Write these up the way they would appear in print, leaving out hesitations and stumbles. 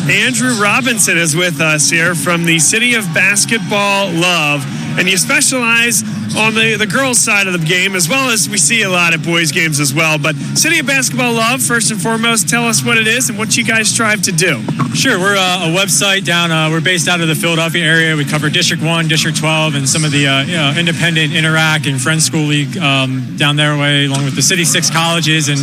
Andrew Robinson is with us here from the City of Basketball Love, and you specialize on the girls' side of the game, as well as we see a lot at boys' games as well. But City of Basketball Love, first and foremost, tell us what it is and what you guys strive to do. Sure, we're a website down. We're based out of the Philadelphia area. We cover District 1, District 12, and some of the independent Interact and Friends School League down their way, along with the City 6 colleges and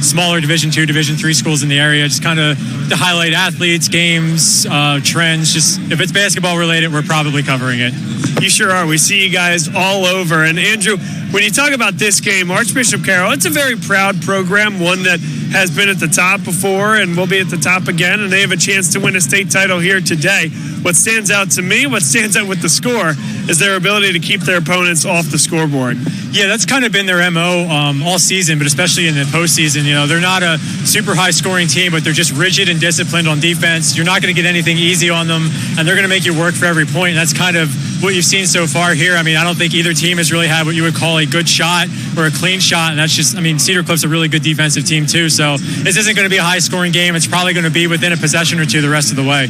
smaller Division 2, Division 3 schools in the area. Just kind of to highlight athletes, games, trends. Just if it's basketball related, we're probably covering it. You sure are. We see you guys all over. And Andrew, when you talk about this game, Archbishop Carroll, it's a very proud program, one that has been at the top before and will be at the top again, and they have a chance to win a state title here today. What stands out to me, what stands out with the score, is their ability to keep their opponents off the scoreboard. Yeah, that's kind of been their MO all season, but especially in the postseason. You know, they're not a super high-scoring team, but they're just rigid and disciplined on defense. You're not going to get anything easy on them, and they're going to make you work for every point. And that's kind of what you've seen so far here. I mean, I don't think either team has really had what you would call a good shot or a clean shot, and that's just, I mean, Cedar Cliff's a really good defensive team too, so this isn't going to be a high-scoring game. It's probably going to be within a possession or two the rest of the way.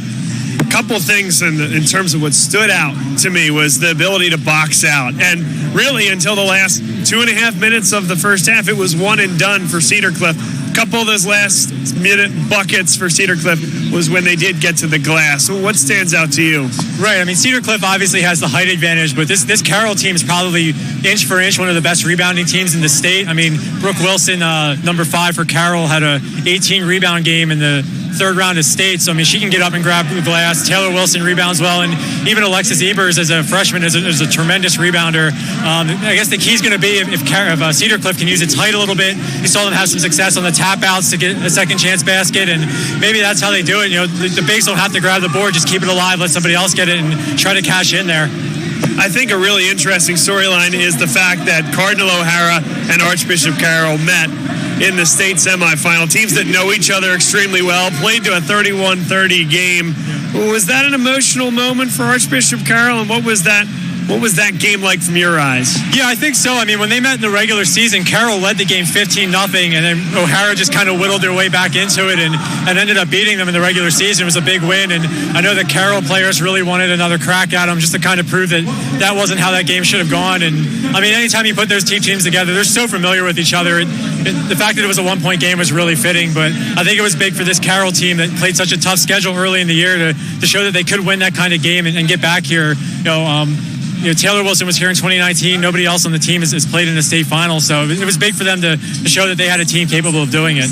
A couple things in terms of what stood out to me was the ability to box out, and really until the last 2.5 minutes of the first half, it was one and done for Cedar Cliff. A couple of those last minute buckets for Cedar Cliff was when they did get to the glass. So what stands out to you? Right, I mean, Cedar Cliff obviously has the height advantage, but this Carroll team is probably inch for inch one of the best rebounding teams in the state. I mean, Brooke Wilson, number 5 for Carroll, had a 18 rebound game in the third round of state, so I mean, she can get up and grab the glass. Taylor Wilson rebounds well, and even Alexis Ebers as a freshman is a tremendous rebounder. I guess the key is going to be if Cedar Cliff can use its height a little bit. You saw them have some success on the tap outs to get a second chance basket, and maybe that's how they do it. You know, the bigs don't have to grab the board, just keep it alive, let somebody else get it, and try to cash in there. I think a really interesting storyline is the fact that Cardinal O'Hara and Archbishop Carroll met in the state semifinal. Teams that know each other extremely well, played to a 31-30 game. Was that an emotional moment for Archbishop Carroll, and what was that game like from your eyes? Yeah, I think so. I mean, when they met in the regular season, Carroll led the game 15-0, and then O'Hara just kind of whittled their way back into it and ended up beating them in the regular season. It was a big win, and I know that Carroll players really wanted another crack at them just to kind of prove that wasn't how that game should have gone. And, I mean, anytime you put those two teams together, they're so familiar with each other. The fact that it was a one-point game was really fitting, but I think it was big for this Carroll team that played such a tough schedule early in the year to show that they could win that kind of game and get back here. You know, Taylor Wilson was here in 2019. Nobody else on the team has played in the state final, so it was big for them to show that they had a team capable of doing it.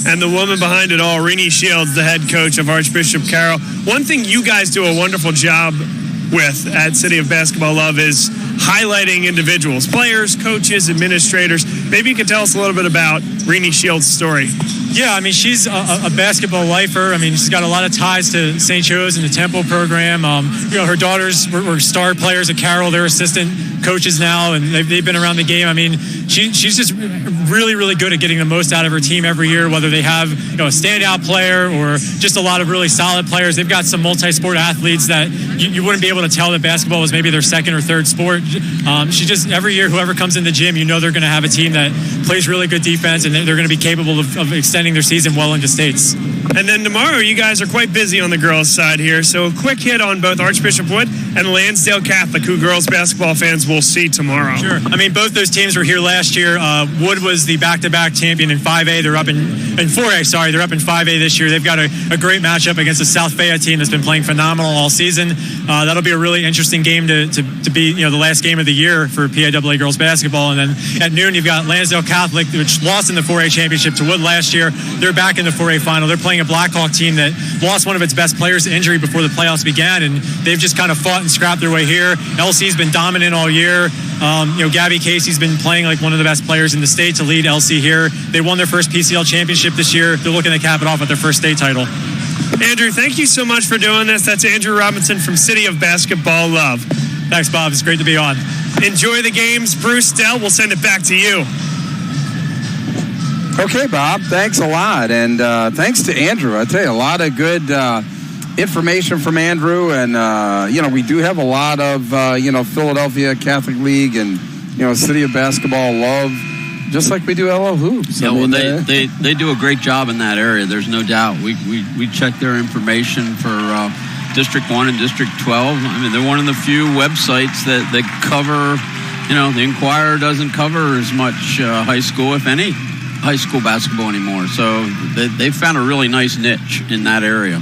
And the woman behind it all, Renee Shields, the head coach of Archbishop Carroll. One thing you guys do a wonderful job with at City of Basketball Love is highlighting individuals, players, coaches, administrators. Maybe you could tell us a little bit about Renee Shields' story. Yeah, I mean, she's a basketball lifer. I mean, she's got a lot of ties to St. Joe's and the Temple program. You know, her daughters were star players at Carroll. They're assistant coaches now, and they've been around the game. I mean, she's just really, really good at getting the most out of her team every year, whether they have, you know, a standout player or just a lot of really solid players. They've got some multi-sport athletes that you wouldn't be able to tell that basketball was maybe their second or third sport. She just, every year, whoever comes in the gym, you know they're going to have a team that plays really good defense, and they're going to be capable of extending their season well into states. And then tomorrow, you guys are quite busy on the girls' side here, so a quick hit on both Archbishop Wood and Lansdale Catholic, who girls basketball fans will see tomorrow. Sure. I mean, both those teams were here last year. Wood was the back-to-back champion in 5A. They're up in 4A, sorry. They're up in 5A this year. They've got a great matchup against the South Fayette team that's been playing phenomenal all season. That'll be a really interesting game to be, you know, the last game of the year for PIAA girls basketball. And then at noon, you've got Lansdale Catholic, which lost in the 4A championship to Wood last year. They're back in the 4A final. They're playing a Blackhawk team that lost one of its best players to injury before the playoffs began, and they've just kind of fought and scrapped their way here. LC's been dominant all year. You know, Gabby Casey's been playing like one of the best players in the state to lead LC here. They won their first PCL championship this year. They're looking to cap it off with their first state title. Andrew, thank you so much for doing this. That's Andrew Robinson from City of Basketball Love. Thanks, Bob. It's great to be on. Enjoy the games. Bruce Dell, we'll send it back to you. Okay, Bob, thanks a lot. And thanks to Andrew. I tell you, a lot of good information from Andrew. And, you know, we do have a lot of, you know, Philadelphia Catholic League and, you know, City of Basketball Love just like we do LL Hoops. Yeah, they do a great job in that area. There's no doubt. We check their information for District 1 and District 12. I mean, they're one of the few websites that cover, the Inquirer doesn't cover as much high school, if any, high school basketball anymore. So they found a really nice niche in that area.